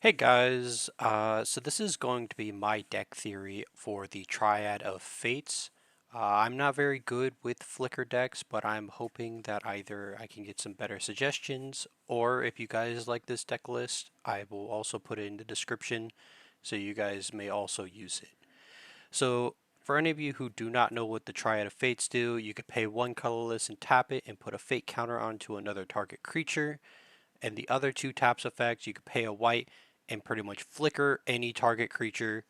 Hey guys, so this is going to be my deck theory for the Triad of Fates. I'm not very good with Flicker decks, but I'm hoping that either I can get some better suggestions, or if you guys like this deck list, I will also put it in the description so you guys may also use it. So, for any of you who do not know what the Triad of Fates do, you could pay one colorless and tap it and put a fate counter onto another target creature. And the other two taps effects, you could pay a white and pretty much flicker any target creature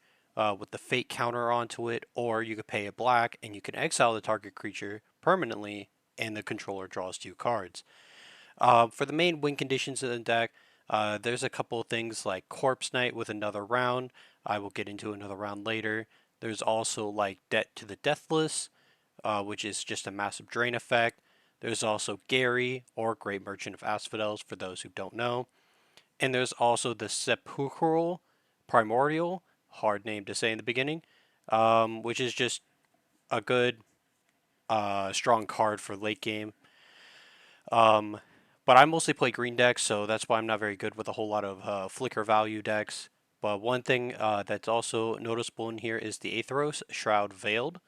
with the fate counter onto it, or you could pay a black and you can exile the target creature permanently, and the controller draws two cards. For the main win conditions in the deck, there's a couple of things like Corpse Knight with another round. I will get into another round later. There's also like Debt to the Deathless, which is just a massive drain effect. There's also Gary, or Great Merchant of Asphodels, for those who don't know. And there's also the Sepulchral Primordial, hard name to say in the beginning, which is just a good, strong card for late game. Um, but I mostly play green decks, so that's why I'm not very good with a whole lot of flicker value decks. But one thing that's also noticeable in here is the Aetheros Shroud Veiled.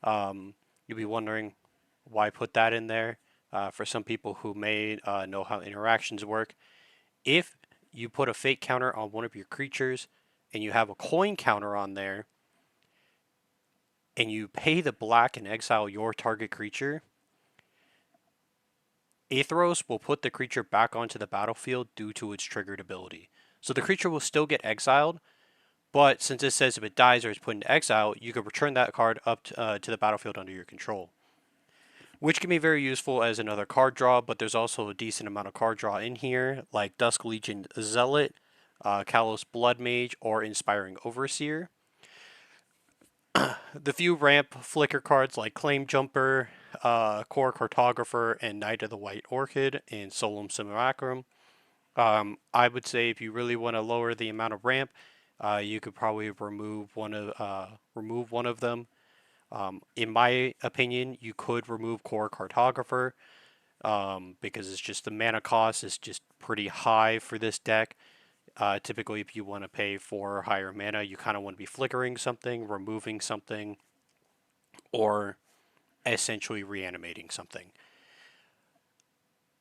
You'll be wondering why put that in there. For some people who may know how interactions work, if you put a fate counter on one of your creatures and you have a coin counter on there, and you pay the black and exile your target creature, Aetheros will put the creature back onto the battlefield due to its triggered ability. So the creature will still get exiled, but since it says if it dies or is put into exile, you can return that card up to the battlefield under your control, which can be very useful as another card draw, but there's also a decent amount of card draw in here, like Dusk Legion Zealot, Kalos Blood Mage, or Inspiring Overseer. The few ramp flicker cards like Claim Jumper, Core Cartographer, and Knight of the White Orchid, and Solum Simulacrum. I would say if you really want to lower the amount of ramp, you could probably remove one of them. In my opinion, you could remove Core Cartographer, because it's just the mana cost is just pretty high for this deck. Typically, if you want to pay for higher mana, you kind of want to be flickering something, removing something, or essentially reanimating something.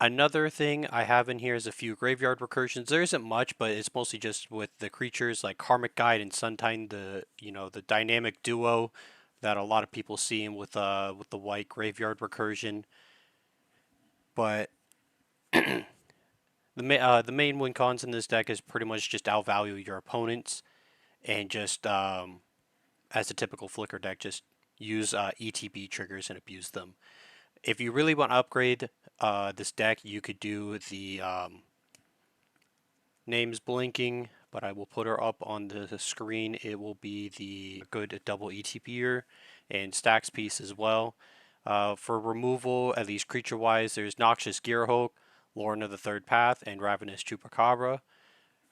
Another thing I have in here is a few graveyard recursions. There isn't much, but it's mostly just with the creatures like Karmic Guide and Suntine, the dynamic duo that a lot of people see with the white graveyard recursion. But the main win cons in this deck is pretty much just outvalue your opponents, and just as a typical flicker deck, just use ETB triggers and abuse them. If you really want to upgrade this deck, you could do the names blinking, but I will put her up on the screen. It will be the good double ETBer and stacks piece as well. For removal, at least creature-wise, there's Noxious Gearhulk, Lorna of the Third Path, and Ravenous Chupacabra.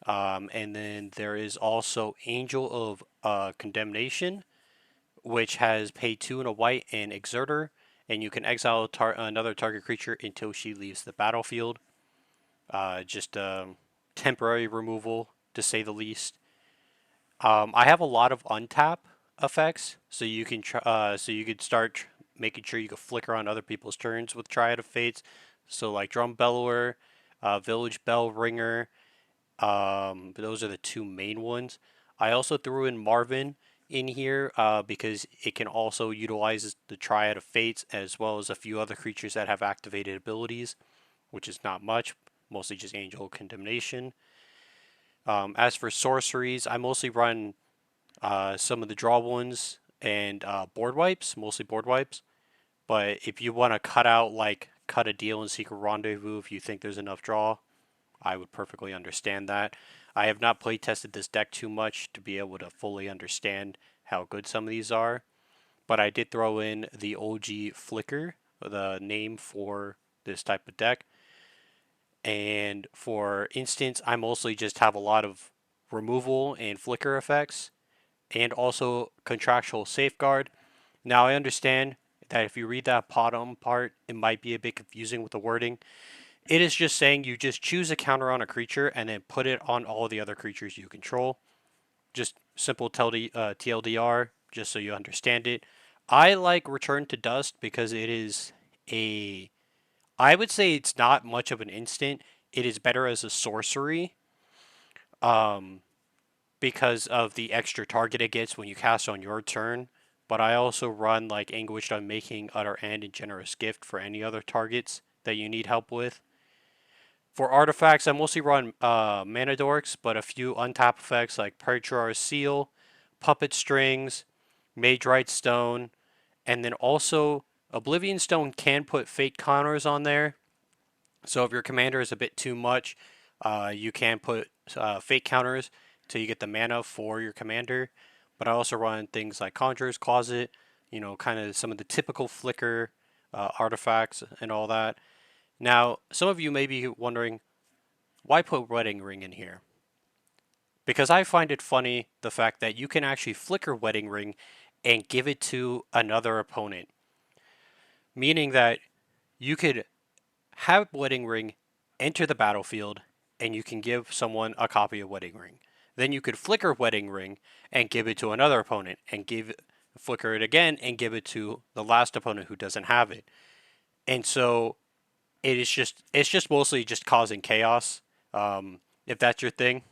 And then there is also Angel of Condemnation, which has pay 2 and a white and Exerter, and you can exile another target creature until she leaves the battlefield. Just temporary removal, to say the least. I have a lot of untap effects, so you can start making sure you can flicker on other people's turns with Triad of Fates. So like Drum Bellower, Village Bell Ringer. Those are the two main ones. I also threw in Marvin in here because it can also utilize the Triad of Fates as well as a few other creatures that have activated abilities, which is not much, mostly just Angel Condemnation. As for sorceries, I mostly run some of the draw ones and board wipes, mostly board wipes. But if you want to cut a deal in Secret Rendezvous, if you think there's enough draw, I would perfectly understand that. I have not play tested this deck too much to be able to fully understand how good some of these are, but I did throw in the OG Flicker, the name for this type of deck. And for instance, I mostly just have a lot of removal and flicker effects, and also contractual safeguard. Now, I understand that if you read that bottom part, it might be a bit confusing with the wording. It is just saying you just choose a counter on a creature and then put it on all the other creatures you control. Just simple TLDR, just so you understand it. I like Return to Dust because it is a. I would say it's not much of an instant. It is better as a sorcery, um, because of the extra target it gets when you cast on your turn. But I also run like Anguished Unmaking, Utter End, and Generous Gift for any other targets that you need help with. For artifacts, I mostly run Mana Dorks, but a few untap effects like Perturar's Seal, Puppet Strings, Mage Right Stone, and then also Oblivion Stone can put Fate counters on there. So if your commander is a bit too much, you can put Fate counters till you get the mana for your commander. But I also run things like Conjurer's Closet, kind of some of the typical Flicker artifacts and all that. Now, some of you may be wondering, why put Wedding Ring in here? Because I find it funny the fact that you can actually flicker Wedding Ring and give it to another opponent, meaning that you could have Wedding Ring enter the battlefield and you can give someone a copy of Wedding Ring. Then you could flicker Wedding Ring and give it to another opponent and flicker it again and give it to the last opponent who doesn't have it. And so it's just mostly just causing chaos. If that's your thing,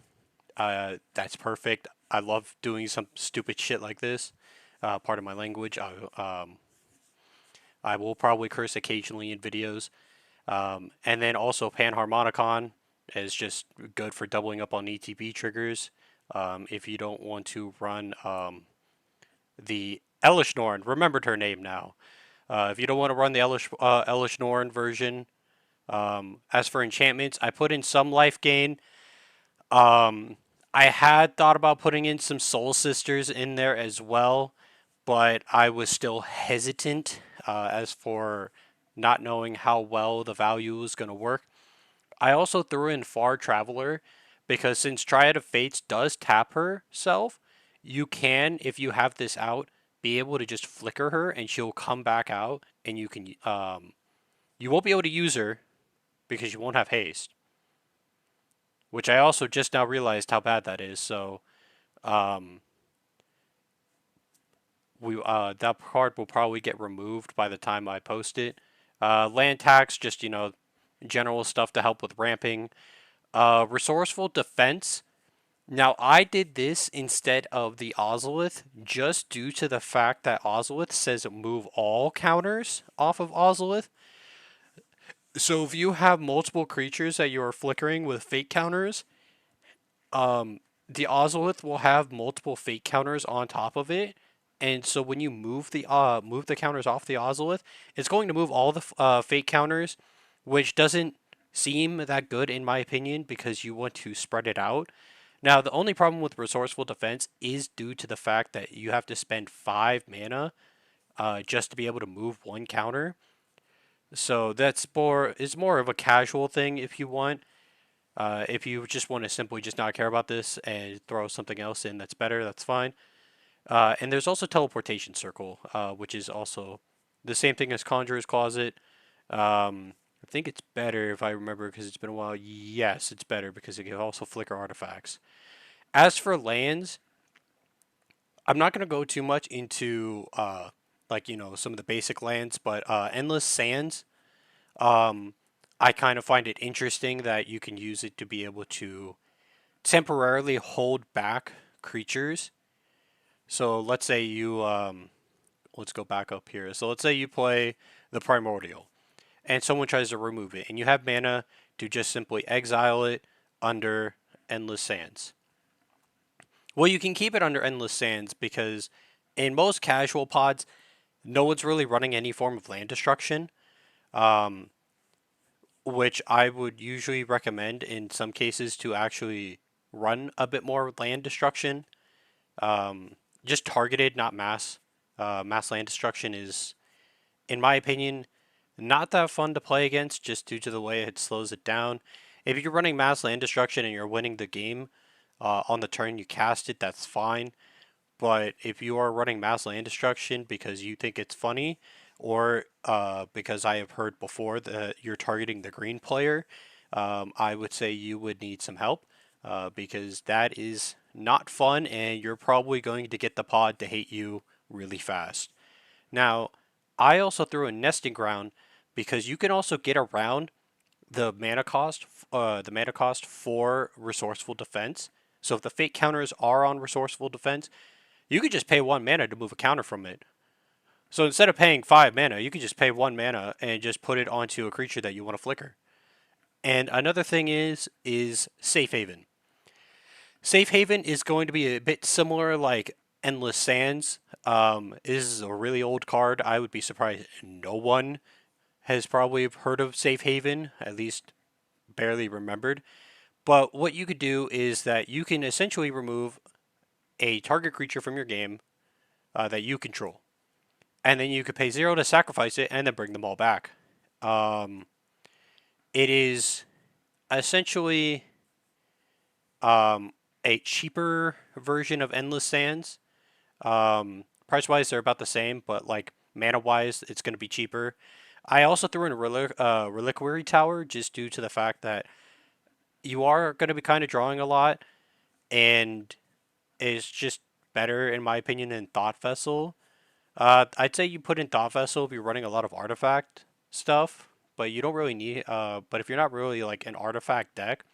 that's perfect. I love doing some stupid shit like this. Part of my language. I will probably curse occasionally in videos. And then also Panharmonicon is just good for doubling up on ETB triggers. If you don't want to run the Elish Norn, remembered her name now. If you don't want to run the Elish Norn version, as for enchantments, I put in some life gain. I had thought about putting in some Soul Sisters in there as well, but I was still hesitant as for not knowing how well the value was going to work. I also threw in Far Traveler because since Triad of Fates does tap herself, you can, if you have this out, be able to just flicker her and she'll come back out and you won't be able to use her because you won't have haste, which I also just now realized how bad that is. So um, that card will probably get removed by the time I post it. Land tax, just general stuff to help with ramping. Resourceful defense. Now I did this instead of the Ozolith just due to the fact that Ozolith says move all counters off of Ozolith. So if you have multiple creatures that you are flickering with fate counters, um, the Ozolith will have multiple fate counters on top of it. And so when you move the counters off the Ozolith, it's going to move all the fate counters, which doesn't seem that good in my opinion because you want to spread it out. Now the only problem with resourceful defense is due to the fact that you have to spend 5 mana just to be able to move one counter. So that's more it's more of a casual thing if you want. If you just want to simply just not care about this and throw something else in that's better, that's fine. And there's also Teleportation Circle, which is also the same thing as Conjurer's Closet. I think it's better if I remember because it's been a while. Yes, it's better because it can also flicker artifacts. As for lands, I'm not going to go too much into some of the basic lands, but Endless Sands, um, I kind of find it interesting that you can use it to be able to temporarily hold back creatures. So let's say let's go back up here. So let's say you play the Primordial and someone tries to remove it, and you have mana to just simply exile it under Endless Sands. Well, you can keep it under Endless Sands because in most casual pods, no one's really running any form of land destruction, um, which I would usually recommend in some cases to actually run a bit more land destruction. Um, just targeted, not mass. Mass land destruction is, in my opinion, not that fun to play against just due to the way it slows it down. If you're running mass land destruction and you're winning the game on the turn you cast it, that's fine. But if you are running mass land destruction because you think it's funny, or because I have heard before that you're targeting the green player, I would say you would need some help because that is not fun and you're probably going to get the pod to hate you really fast. Now, I also threw in nesting ground because you can also get around the mana cost for resourceful defense. So if the fate counters are on resourceful defense, you could just pay 1 mana to move a counter from it. So instead of paying 5 mana, you could just pay 1 mana and just put it onto a creature that you want to flicker. And another thing is Safe Haven. Safe Haven is going to be a bit similar like Endless Sands. This is a really old card. I would be surprised no one has probably heard of Safe Haven, at least barely remembered. But what you could do is that you can essentially remove a target creature from your game that you control. And then you could pay 0 to sacrifice it and then bring them all back. Um, it is essentially um, a cheaper version of Endless Sands. Price wise, they're about the same, but like mana wise, it's going to be cheaper. I also threw in a Reliquary Tower just due to the fact that you are going to be kind of drawing a lot, and it's just better, in my opinion, than Thought Vessel. I'd say you put in Thought Vessel if you're running a lot of artifact stuff, but you don't really need. But if you're not really like an artifact deck,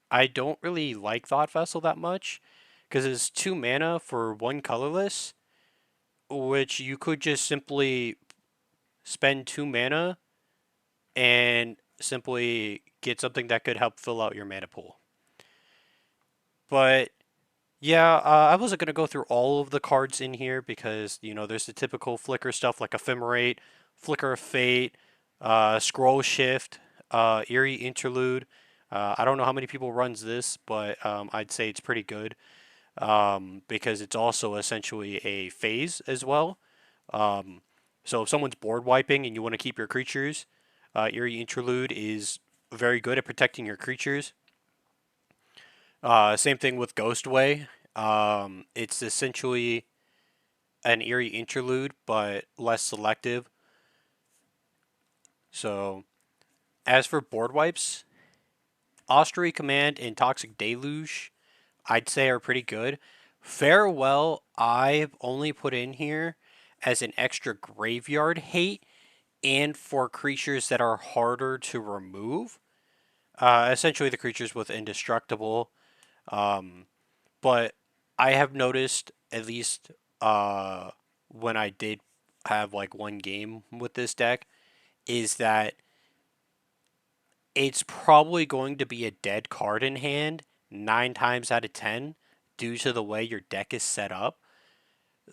I don't really like Thought Vessel that much because it's 2 mana for 1 colorless, which you could just simply spend 2 mana and simply get something that could help fill out your mana pool. But yeah, I wasn't gonna go through all of the cards in here because there's the typical Flicker stuff like Ephemerate, Flicker of Fate, Scroll Shift, Eerie Interlude. I don't know how many people runs this, but I'd say it's pretty good because it's also essentially a phase as well. Um, so if someone's board wiping and you want to keep your creatures, Eerie Interlude is very good at protecting your creatures. Same thing with Ghostway. It's essentially an Eerie Interlude, but less selective. So, as for board wipes, Osprey Command and Toxic Deluge, I'd say are pretty good. Farewell, I've only put in here as an extra graveyard hate and for creatures that are harder to remove. Essentially, the creatures with Indestructible. Um, but I have noticed, at least when I did have like one game with this deck, is that it's probably going to be a dead card in hand 9 times out of 10 due to the way your deck is set up.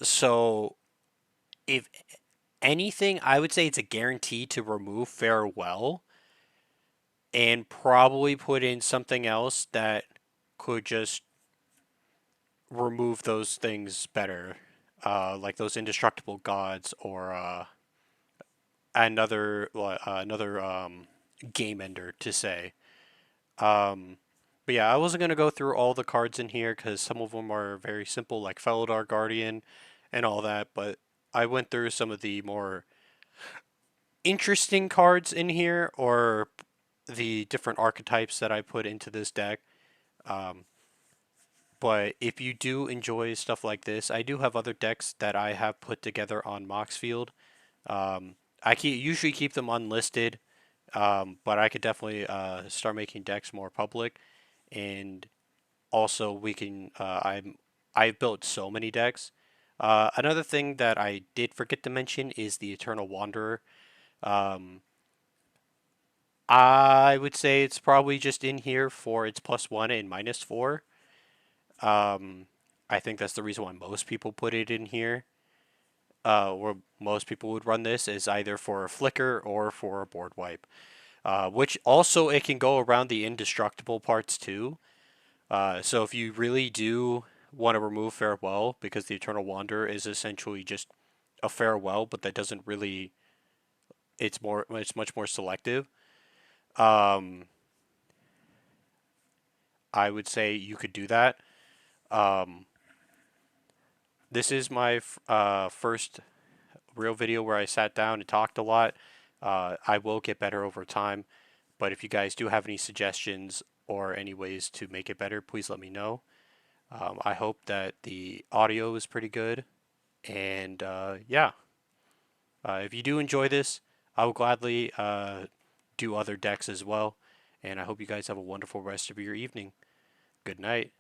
So, if anything, I would say it's a guarantee to remove Farewell and probably put in something else that could just remove those things better, like those indestructible gods or another game ender to say. Um, but yeah, I wasn't gonna go through all the cards in here because some of them are very simple, like Felidar Guardian and all that. But I went through some of the more interesting cards in here, or the different archetypes that I put into this deck. Um, But if you do enjoy stuff like this, I do have other decks that I have put together on Moxfield. Usually keep them unlisted, but I could definitely start making decks more public. And also, we can. I've built so many decks. Another thing that I did forget to mention is the Eternal Wanderer. Um, I would say it's probably just in here for its +1 and -4. Um, I think that's the reason why most people put it in here, or most people would run this is either for a flicker or for a board wipe. Which also it can go around the indestructible parts too. So if you really do want to remove Farewell, because the Eternal Wanderer is essentially just a Farewell, but that doesn't really. It's much more selective. Um, I would say you could do that. Um, this is my first real video where I sat down and talked a lot. I will get better over time. But if you guys do have any suggestions or any ways to make it better, please let me know. I hope that the audio is pretty good. And yeah, if you do enjoy this, I will gladly do other decks as well. And I hope you guys have a wonderful rest of your evening. Good night.